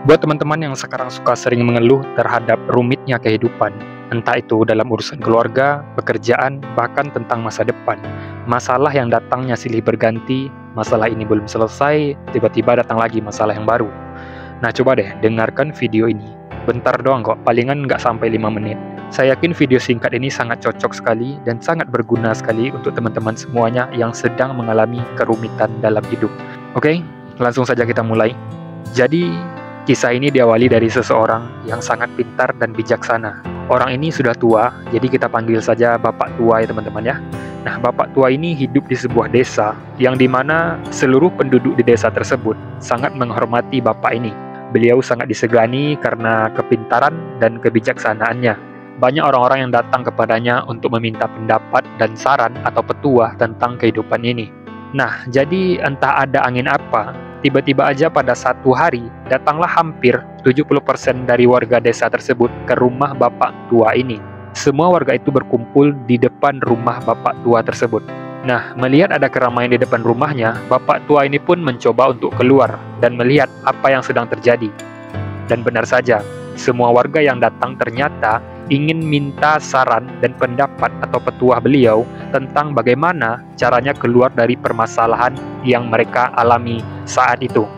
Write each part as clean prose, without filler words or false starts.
Buat teman-teman yang sekarang suka sering mengeluh terhadap rumitnya kehidupan, entah itu dalam urusan keluarga, pekerjaan, bahkan tentang masa depan. Masalah yang datangnya silih berganti, masalah ini belum selesai, tiba-tiba datang lagi masalah yang baru. Nah coba deh, dengarkan video ini. Bentar doang kok, palingan nggak sampai 5 menit. Saya yakin video singkat ini sangat cocok sekali dan sangat berguna sekali untuk teman-teman semuanya yang sedang mengalami kerumitan dalam hidup. Oke, langsung saja kita mulai. Jadi, kisah ini diawali dari seseorang yang sangat pintar dan bijaksana. Orang ini sudah tua, jadi kita panggil saja Bapak Tua ya teman-teman ya. Nah, Bapak Tua ini hidup di sebuah desa, yang dimana seluruh penduduk di desa tersebut sangat menghormati Bapak ini. Beliau sangat disegani karena kepintaran dan kebijaksanaannya. Banyak orang-orang yang datang kepadanya untuk meminta pendapat dan saran atau petuah tentang kehidupan ini. Nah, jadi entah ada angin apa, tiba-tiba aja pada satu hari, datanglah hampir 70% dari warga desa tersebut ke rumah Bapak Tua ini. Semua warga itu berkumpul di depan rumah Bapak Tua tersebut. Nah, melihat ada keramaian di depan rumahnya, Bapak Tua ini pun mencoba untuk keluar dan melihat apa yang sedang terjadi. Dan benar saja, semua warga yang datang ternyata ingin minta saran dan pendapat atau petuah beliau tentang bagaimana caranya keluar dari permasalahan yang mereka alami saat itu.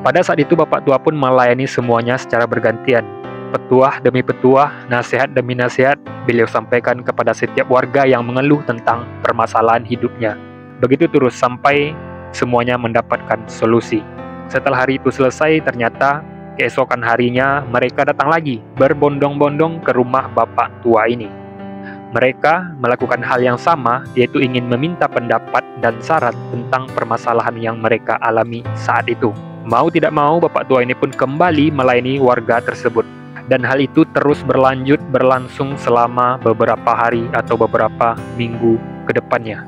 Pada saat itu Bapak Tua pun melayani semuanya secara bergantian. Petuah demi petuah, nasihat demi nasihat, beliau sampaikan kepada setiap warga yang mengeluh tentang permasalahan hidupnya. Begitu terus sampai semuanya mendapatkan solusi. Setelah hari itu selesai, ternyata keesokan harinya mereka datang lagi berbondong-bondong ke rumah Bapak Tua ini. Mereka melakukan hal yang sama, yaitu ingin meminta pendapat dan saran tentang permasalahan yang mereka alami saat itu. Mau tidak mau, Bapak Tua ini pun kembali melayani warga tersebut. Dan hal itu terus berlangsung selama beberapa hari atau beberapa minggu ke depannya.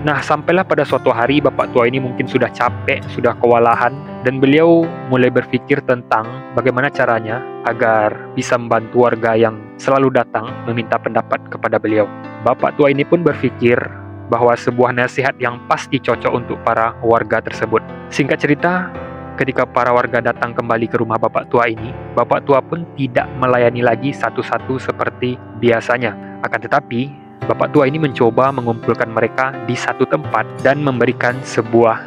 Nah, sampailah pada suatu hari Bapak Tua ini mungkin sudah capek, sudah kewalahan, dan beliau mulai berpikir tentang bagaimana caranya agar bisa membantu warga yang selalu datang meminta pendapat kepada beliau. Bapak Tua ini pun berpikir bahwa sebuah nasihat yang pasti cocok untuk para warga tersebut. Singkat cerita, ketika para warga datang kembali ke rumah Bapak Tua ini, Bapak Tua pun tidak melayani lagi satu-satu seperti biasanya. Akan tetapi, Bapak Tua ini mencoba mengumpulkan mereka di satu tempat dan memberikan sebuah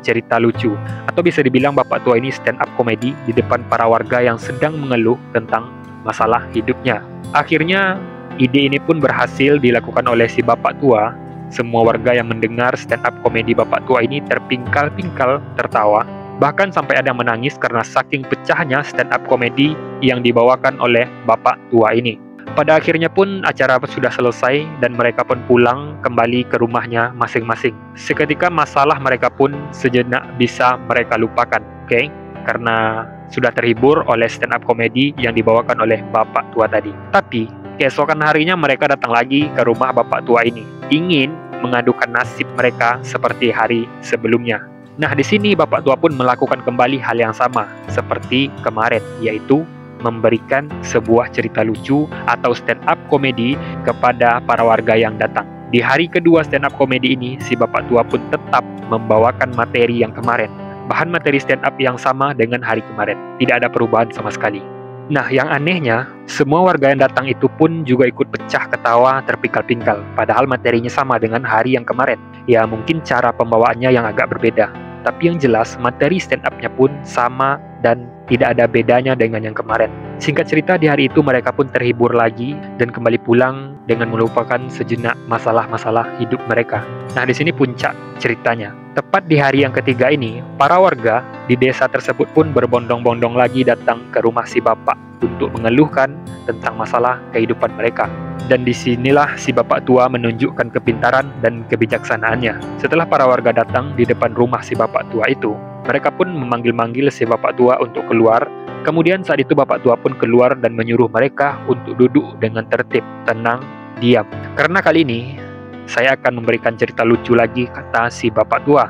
cerita lucu. Atau bisa dibilang Bapak Tua ini stand up comedy di depan para warga yang sedang mengeluh tentang masalah hidupnya. Akhirnya, ide ini pun berhasil dilakukan oleh si Bapak Tua. Semua warga yang mendengar stand up comedy Bapak Tua ini terpingkal-pingkal tertawa. Bahkan sampai ada yang menangis karena saking pecahnya stand up comedy yang dibawakan oleh Bapak Tua ini. Pada akhirnya pun acara sudah selesai dan mereka pun pulang kembali ke rumahnya masing-masing. Seketika masalah mereka pun sejenak bisa mereka lupakan, oke? Karena sudah terhibur oleh stand up comedy yang dibawakan oleh Bapak Tua tadi. Tapi keesokan harinya mereka datang lagi ke rumah Bapak Tua ini, ingin mengadukan nasib mereka seperti hari sebelumnya. Nah, di sini Bapak Tua pun melakukan kembali hal yang sama seperti kemarin, yaitu memberikan sebuah cerita lucu atau stand up comedy kepada para warga yang datang. Di hari kedua stand up comedy ini, si Bapak Tua pun tetap membawakan materi yang kemarin. Bahan materi stand up yang sama dengan hari kemarin. Tidak ada perubahan sama sekali. Nah, yang anehnya, semua warga yang datang itu pun juga ikut pecah ketawa terpingkal-pingkal, padahal materinya sama dengan hari yang kemarin. Ya, mungkin cara pembawaannya yang agak berbeda. Tapi yang jelas, materi stand up-nya pun sama dan tidak ada bedanya dengan yang kemarin. Singkat cerita, di hari itu mereka pun terhibur lagi dan kembali pulang dengan melupakan sejenak masalah-masalah hidup mereka. Nah, di sini puncak ceritanya. Tepat di hari yang ketiga ini, para warga di desa tersebut pun berbondong-bondong lagi datang ke rumah si bapak untuk mengeluhkan tentang masalah kehidupan mereka. Dan disinilah si Bapak Tua menunjukkan kepintaran dan kebijaksanaannya. Setelah para warga datang di depan rumah si Bapak Tua itu, mereka pun memanggil-manggil si Bapak Tua untuk keluar. Kemudian saat itu Bapak Tua pun keluar dan menyuruh mereka untuk duduk dengan tertib, tenang, diam. Karena kali ini, saya akan memberikan cerita lucu lagi, kata si Bapak Tua.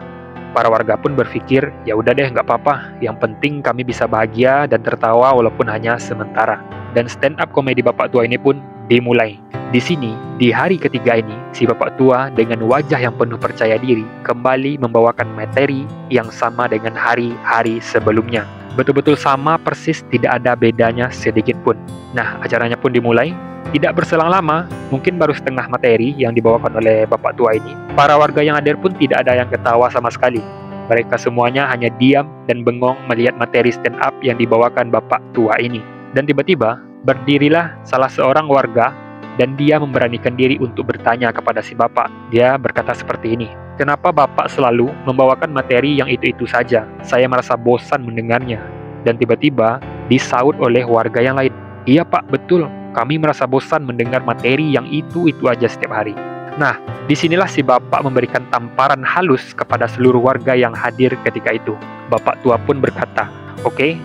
Para warga pun berpikir, ya udah deh, nggak apa-apa. Yang penting kami bisa bahagia dan tertawa walaupun hanya sementara. Dan stand up komedi Bapak Tua ini pun dimulai. Di sini, di hari ketiga ini, si bapak tua dengan wajah yang penuh percaya diri kembali membawakan materi yang sama dengan hari-hari sebelumnya. Betul-betul sama persis, tidak ada bedanya sedikit pun. Nah, acaranya pun dimulai. Tidak berselang lama, mungkin baru setengah materi yang dibawakan oleh bapak tua ini. Para warga yang hadir pun tidak ada yang ketawa sama sekali. Mereka semuanya hanya diam dan bengong melihat materi stand up yang dibawakan bapak tua ini. Dan tiba-tiba, berdirilah salah seorang warga dan dia memberanikan diri untuk bertanya kepada si bapak. Dia berkata seperti ini, "Kenapa bapak selalu membawakan materi yang itu-itu saja? Saya merasa bosan mendengarnya." Dan tiba-tiba disaut oleh warga yang lain, "Iya pak, betul. Kami merasa bosan mendengar materi yang itu-itu aja setiap hari." Nah, disinilah si bapak memberikan tamparan halus kepada seluruh warga yang hadir ketika itu. Bapak tua pun berkata, "Oke,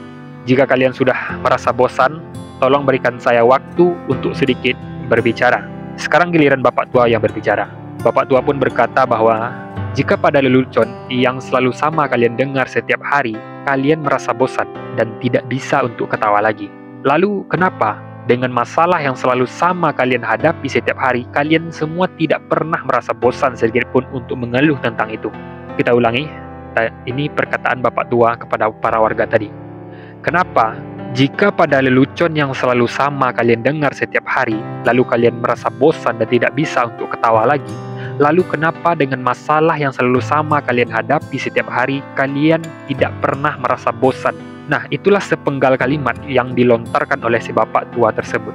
jika kalian sudah merasa bosan, tolong berikan saya waktu untuk sedikit berbicara." Sekarang giliran bapak tua yang berbicara. Bapak tua pun berkata bahwa jika pada lelucon yang selalu sama kalian dengar setiap hari, kalian merasa bosan dan tidak bisa untuk ketawa lagi. Lalu kenapa dengan masalah yang selalu sama kalian hadapi setiap hari, kalian semua tidak pernah merasa bosan sedikit pun untuk mengeluh tentang itu? Kita ulangi, ini perkataan bapak tua kepada para warga tadi. Kenapa jika pada lelucon yang selalu sama kalian dengar setiap hari, lalu kalian merasa bosan dan tidak bisa untuk ketawa lagi? Lalu kenapa dengan masalah yang selalu sama kalian hadapi setiap hari, kalian tidak pernah merasa bosan? Nah, itulah sepenggal kalimat yang dilontarkan oleh si bapak tua tersebut,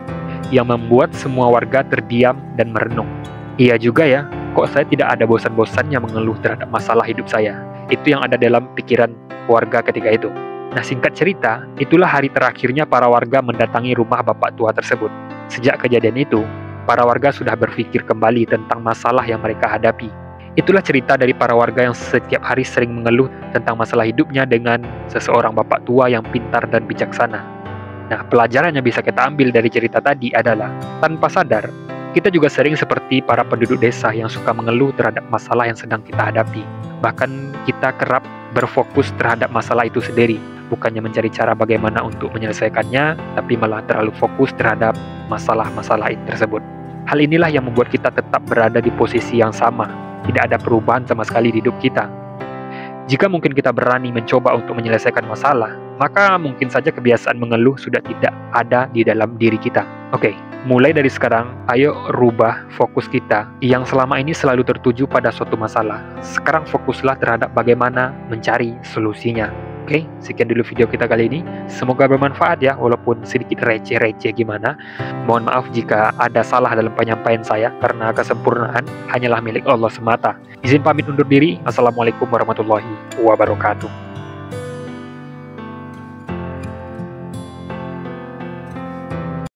yang membuat semua warga terdiam dan merenung. Iya juga ya, kok saya tidak ada bosan-bosannya mengeluh terhadap masalah hidup saya. Itu yang ada dalam pikiran warga ketika itu. Nah, singkat cerita, itulah hari terakhirnya para warga mendatangi rumah bapak tua tersebut. Sejak kejadian itu, para warga sudah berpikir kembali tentang masalah yang mereka hadapi. Itulah cerita dari para warga yang setiap hari sering mengeluh tentang masalah hidupnya dengan seseorang bapak tua yang pintar dan bijaksana. Nah, pelajaran yang bisa kita ambil dari cerita tadi adalah, tanpa sadar, kita juga sering seperti para penduduk desa yang suka mengeluh terhadap masalah yang sedang kita hadapi. Bahkan kita kerap berfokus terhadap masalah itu sendiri, bukannya mencari cara bagaimana untuk menyelesaikannya, tapi malah terlalu fokus terhadap masalah-masalah tersebut. Hal inilah yang membuat kita tetap berada di posisi yang sama. Tidak ada perubahan sama sekali di hidup kita. Jika mungkin kita berani mencoba untuk menyelesaikan masalah, maka mungkin saja kebiasaan mengeluh sudah tidak ada di dalam diri kita. Oke, mulai dari sekarang, ayo rubah fokus kita yang selama ini selalu tertuju pada suatu masalah. Sekarang fokuslah terhadap bagaimana mencari solusinya. Oke, sekian dulu video kita kali ini. Semoga bermanfaat ya, walaupun sedikit receh-receh gimana. Mohon maaf jika ada salah dalam penyampaian saya, karena kesempurnaan hanyalah milik Allah semata. Izin pamit undur diri. Assalamualaikum warahmatullahi wabarakatuh.